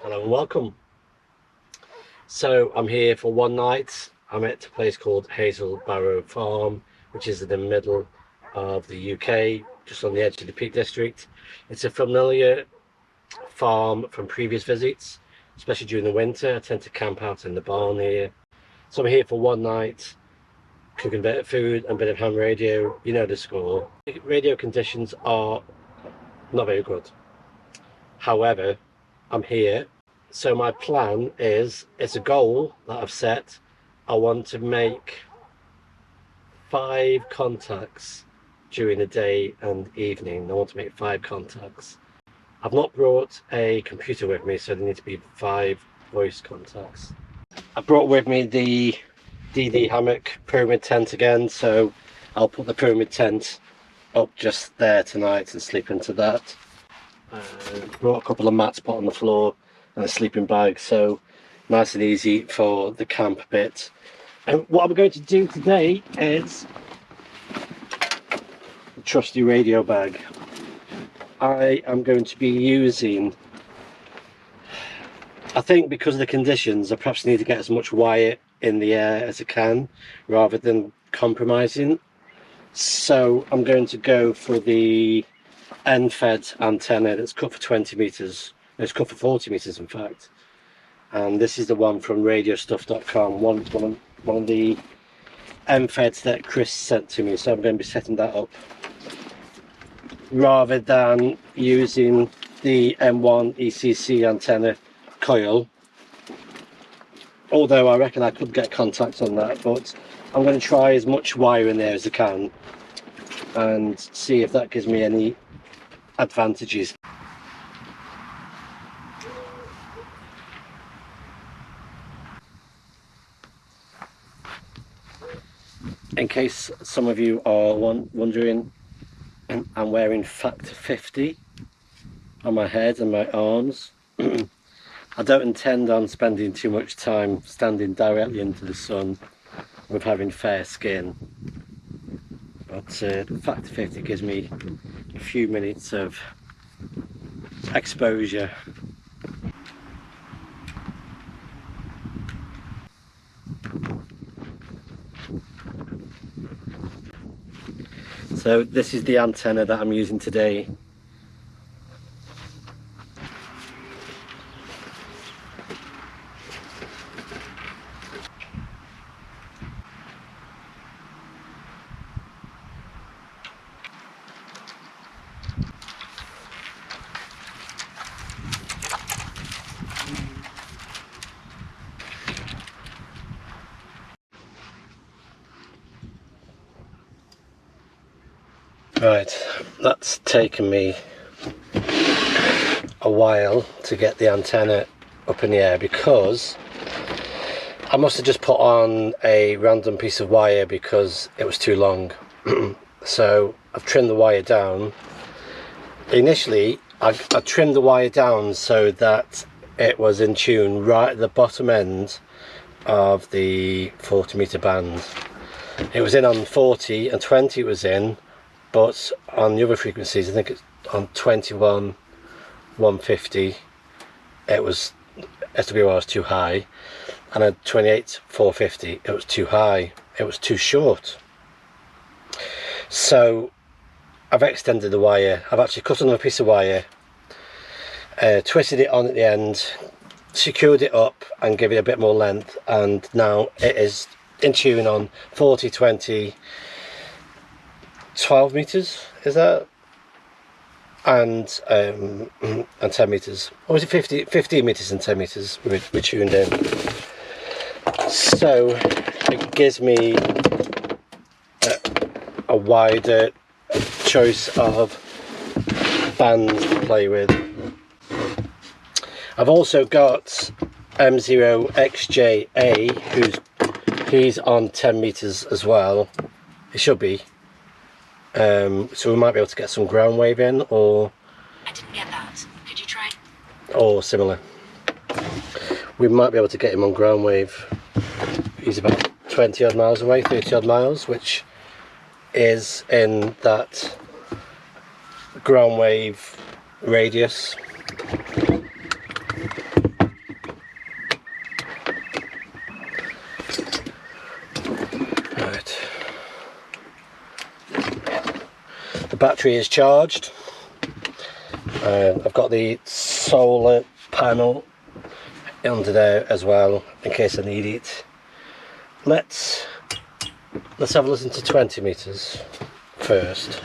Hello and welcome. So I'm here for one night. I'm at a place called Hazelbarrow Farm, which is in the middle of the UK, just on the edge of the Peak District. It's a familiar farm from previous visits, especially during the winter. I tend to camp out in the barn here. So I'm here for one night, cooking a bit of food and a bit of ham radio. You know the score. Radio conditions are not very good. However, I'm here. So my plan is, it's a goal that I've set. I want to make 5 contacts during the day and evening. I want to make 5 contacts. I've not brought a computer with me, so there need to be 5 voice contacts. I brought with me the DD hammock pyramid tent again, so I'll put the pyramid tent up just there tonight and sleep into that. Brought a couple of mats put on the floor and a sleeping bag, so nice and easy for the camp bit. And what I'm going to do today is the trusty radio bag. I am going to be using, I think because of the conditions, I perhaps need to get as much wire in the air as I can rather than compromising. So I'm going to go for the end-fed antenna that's cut for 20 meters. It's cut for 40 meters in fact, and this is the one from radiostuff.com, one of the end-feds that Chris sent to me. So I'm going to be setting that up rather than using the M1 ECC antenna coil, although I reckon I could get contacts on that. But I'm going to try as much wire in there as I can and see if that gives me any advantages. In case some of you are wondering, I'm wearing Factor 50 on my head and my arms. I don't intend on spending too much time standing directly into the sun with having fair skin, but Factor 50 gives me a few minutes of exposure. So this is the antenna that I'm using today. Right, that's taken me a while to get the antenna up in the air because I must have just put on a random piece of wire because it was too long. So I've trimmed the wire down. Initially I trimmed the wire down so that it was in tune right at the bottom end of the 40 meter band. It was in on 40 and 20 it was in, but on the other frequencies, I think it's on 21, 150, it was, SWR was too high, and at 28, 450, it was too high, it was too short. So I've extended the wire. I've actually cut another piece of wire, twisted it on at the end, secured it up and give it a bit more length, and now it is in tune on 40, 20, 12 meters, is that? And 10 meters. Or was it 15 meters and 10 meters we're tuned in. So it gives me a wider choice of bands to play with. I've also got M0XJA, he's on 10 meters as well. It should be. So we might be able to get some ground wave in, or I didn't get that. Could you try? Or similar. We might be able to get him on ground wave. He's about 20 odd miles away, 30 odd miles, which is in that ground wave radius. battery is charged. I've got the solar panel under there as well in case I need it. Let's have a listen to 20 meters first,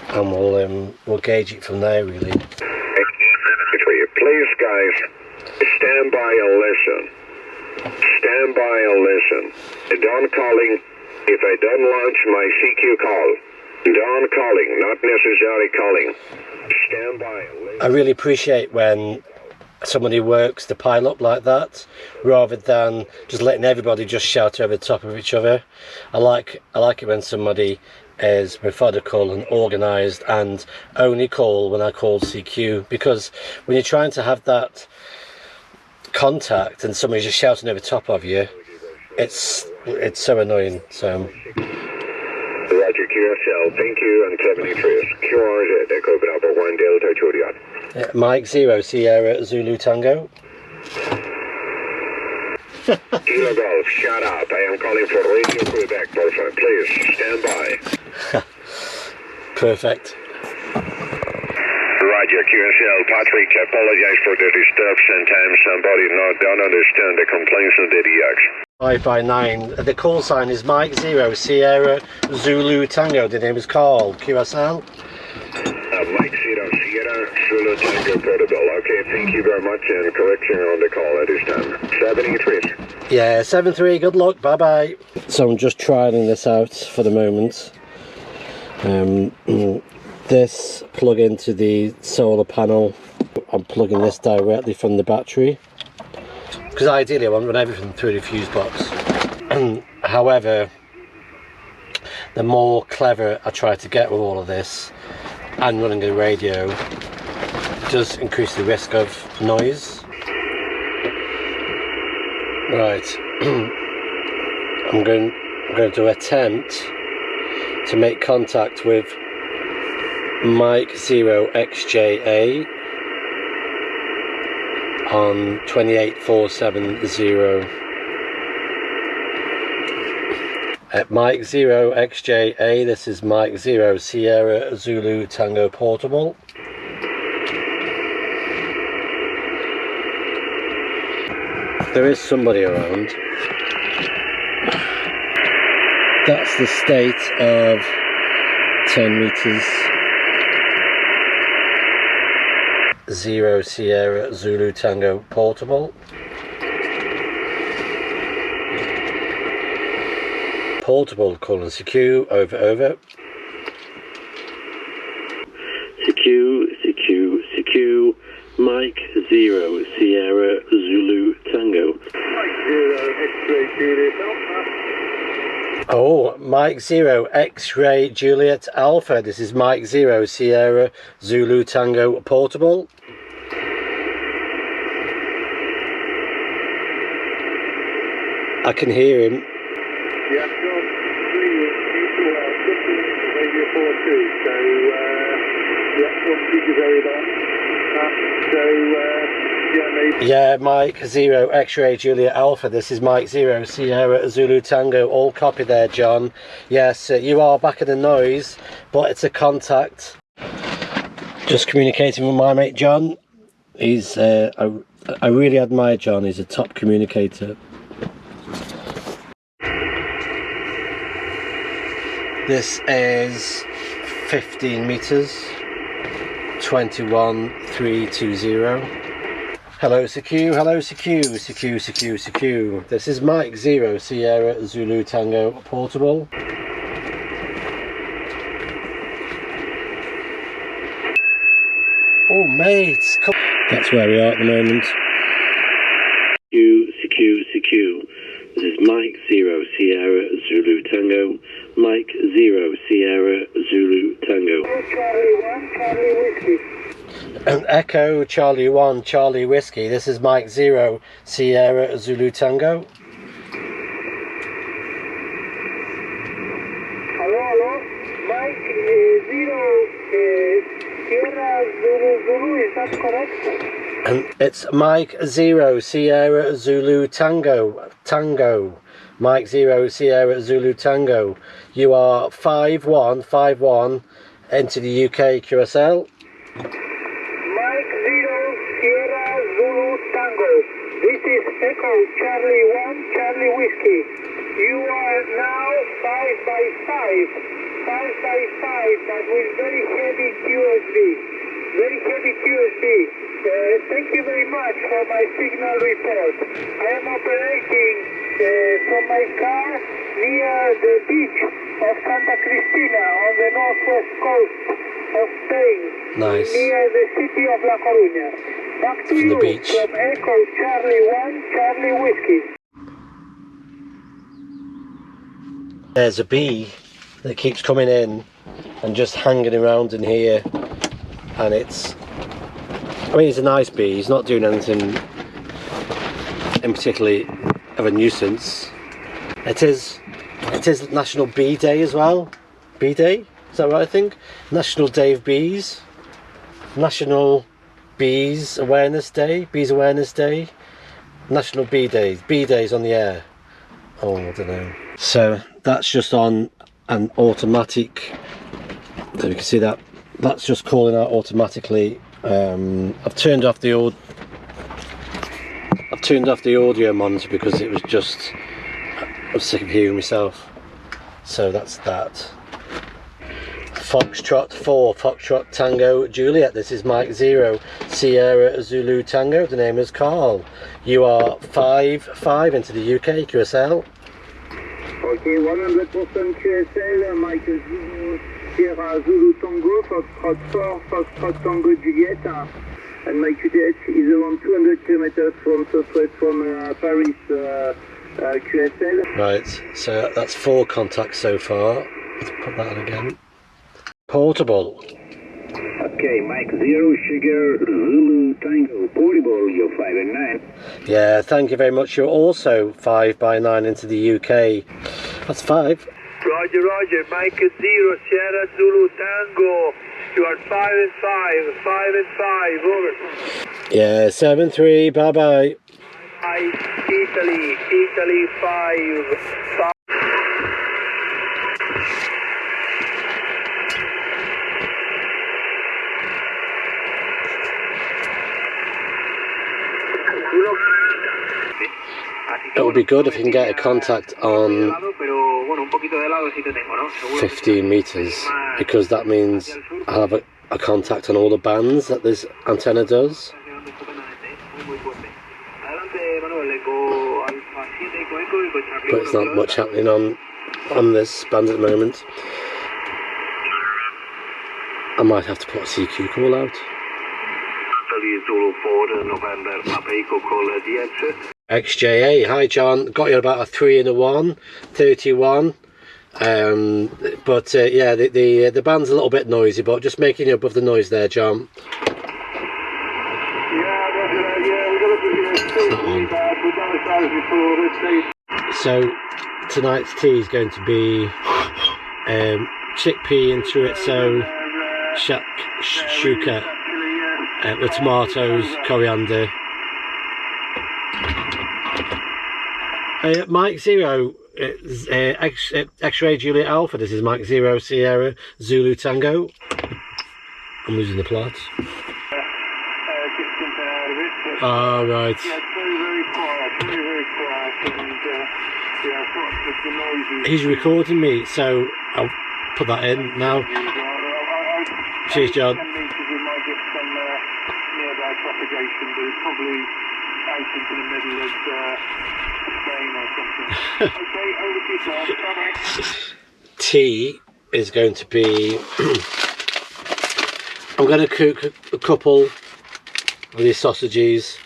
and we'll gauge it from there really. Please guys, stand by and listen. Stand by and listen. Don't calling if I don't launch my CQ call. Don't calling, not necessarily calling. Stand by and listen. I really appreciate when somebody works the pile up like that, rather than just letting everybody just shout over the top of each other. I like it when somebody is methodical and organised and only call when I call CQ, because when you're trying to have that contact and somebody's just shouting over the top of you, it's so annoying. So Roger, QSL, thank you, and 73. QRZ, Echo Bravo 1 Delta Juliet. Mike 0 Sierra Zulu Tango. Kilo Golf, shut up. I am calling for Radio Quebec, Dolphin. Please, stand by. Perfect. Roger, QSL, Patrick, I apologize for the disturb. Sometimes somebody don't understand the complaints of the DX. 5x9. The call sign is Mike 0 Sierra Zulu Tango. The name is called QSL. Mike 0 Sierra Zulu Tango Portable. Okay, thank you very much, and correction on the call at this time. 73. Yeah, 7-3. Good luck. Bye bye. So I'm just trialing this out for the moment. This plug into the solar panel. I'm plugging this directly from the battery, because ideally I want to run everything through the fuse box. However, the more clever I try to get with all of this and running a radio, it does increase the risk of noise. Right, I'm going to attempt to make contact with Mike 0 XJA on 28470. At Mike 0 XJA, this is Mike 0 Sierra Zulu Tango Portable. There is somebody around. That's the state of 10 meters. 0 Sierra Zulu Tango Portable. Portable calling CQ, over. CQ, Mike 0 Sierra Zulu Tango. Oh, Mike 0 X-Ray Juliet Alpha. This is Mike 0 Sierra Zulu Tango Portable. I can hear him. Yeah, Yeah, Mike 0 X-Ray Juliet Alpha. This is Mike 0 Sierra Zulu Tango. All copy there, John. Yes, you are back in the noise, but it's a contact. Just communicating with my mate John. He's I really admire John. He's a top communicator. This is 15 meters, 21320. Hello CQ, hello CQ. This is Mike 0 Sierra Zulu Tango Portable. Oh mates, come. That's where we are at the moment. CQ. This is Mike 0 Sierra Zulu Tango. Mike 0 Sierra Zulu Tango. Echo Charlie 1 Charlie Whiskey. This is Mike 0 Sierra Zulu Tango. Hello. Mike 0 Sierra Zulu, is that correct? And it's Mike 0 Sierra Zulu Tango. Mike 0 Sierra Zulu Tango. You are 5151. Enter the UK QSL. Mike 0 Sierra Zulu Tango. This is Echo Charlie 1 Charlie Whiskey. You are now 5 by 5, but with very heavy QSB. Thank you very much for my signal report. I am operating from my car near the beach of Santa Cristina on the northwest coast of Spain. Nice. Near the city of La Coruña. Back to From you the beach. from Echo Charlie 1 Charlie Whiskey. There's a bee that keeps coming in and just hanging around in here, and it's a nice bee. He's not doing anything in particularly of a nuisance. It is National Bee Day as well. Bee Day, is that right? I think National Day of Bees, National Bees Awareness Day, Bees Awareness Day, National Bee Day. Bee Day's on the air. Oh, I don't know. So that's just on an automatic. So you can see that that's just calling out automatically. I've turned off the audio monitor because it was just, I was sick of hearing myself. So that's that. Foxtrot 4 Foxtrot Tango Juliet. This is Mike 0 Sierra Zulu Tango. The name is Carl. You are 5 into the UK QSL. Okay, 100% QSL, Mike 0 Sierra Zulu Tango, Foxtrot 4 Foxtrot Tango Juliet, and my QTH is around 200 kilometers from southwest from Paris QSL. Right, so that's 4 contacts so far. Let's put that on again. Portable. Okay, Mike 0 Sugar Zulu Tango Portable, you're 5 and 9. Yeah, thank you very much. You're also 5 by 9 into the UK. That's 5. Roger, Mike 0 Sierra Zulu Tango. You are 5 and 5, over. Yeah, 7-3, bye bye. Italy 5. It would be good if you can get a contact on 15 meters, because that means I'll have a contact on all the bands that this antenna does. But it's not much happening on this band at the moment. I might have to put a CQ call out. XJA, hi John, got you about a 3 and a 1, 31. But yeah, the band's a little bit noisy, but just making you above the noise there, John. So tonight's tea is going to be chickpea and chorizo shakshuka with tomatoes, coriander. Mike 0 X-Ray Juliet Alpha. This is Mike 0 Sierra Zulu Tango. I'm losing the plot. Oh, right. He's recording me, so I'll put that in now. Cheers, John. Propagation, but it's probably out into the middle of Spain or something. Okay, over to you, John. Tea is going to be I'm going to cook a couple of these sausages,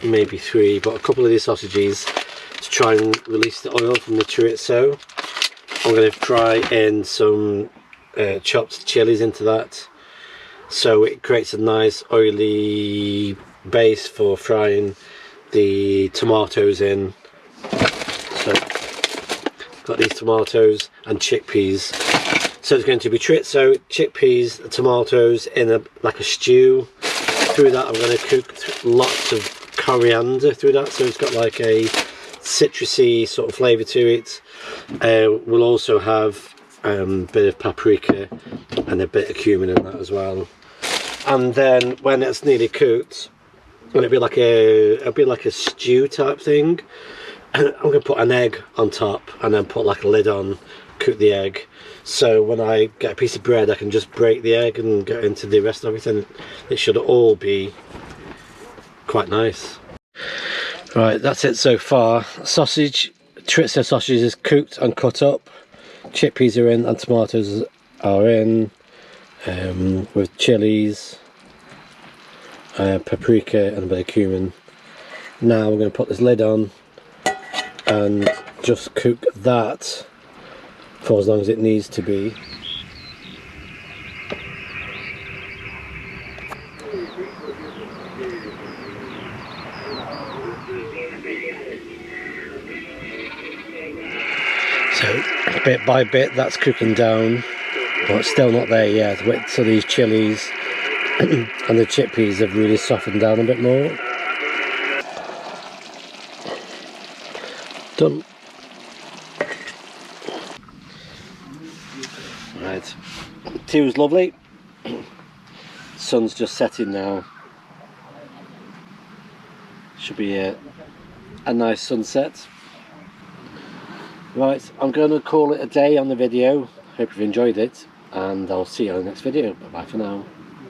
maybe 3, but a couple of these sausages to try and release the oil from the chorizo. I'm going to fry in some chopped chilies into that, so it creates a nice oily base for frying the tomatoes in. So got these tomatoes and chickpeas. So it's going to be chorizo, chickpeas, tomatoes in like a stew. Through that I'm going to cook lots of coriander through that, so it's got like a citrusy sort of flavour to it. We'll also have a bit of paprika and a bit of cumin in that as well. And then when it's nearly cooked, it'll be like a stew type thing. I'm going to put an egg on top and then put like a lid on, cook the egg. So when I get a piece of bread, I can just break the egg and get into the rest of everything. It should all be quite nice. Right, that's it so far. Sausage, chorizo sausage is cooked and cut up. Chickpeas are in and tomatoes are in, with chilies, paprika and a bit of cumin. Now we're going to put this lid on and just cook that for as long as it needs to be. So bit by bit that's cooking down, but it's still not there yet. So these chilies and the chickpeas have really softened down a bit more. Done. Right, tea was lovely. Sun's just setting now. Should be a nice sunset. Right, I'm going to call it a day on the video. Hope you've enjoyed it, and I'll see you on the next video. Bye bye for now.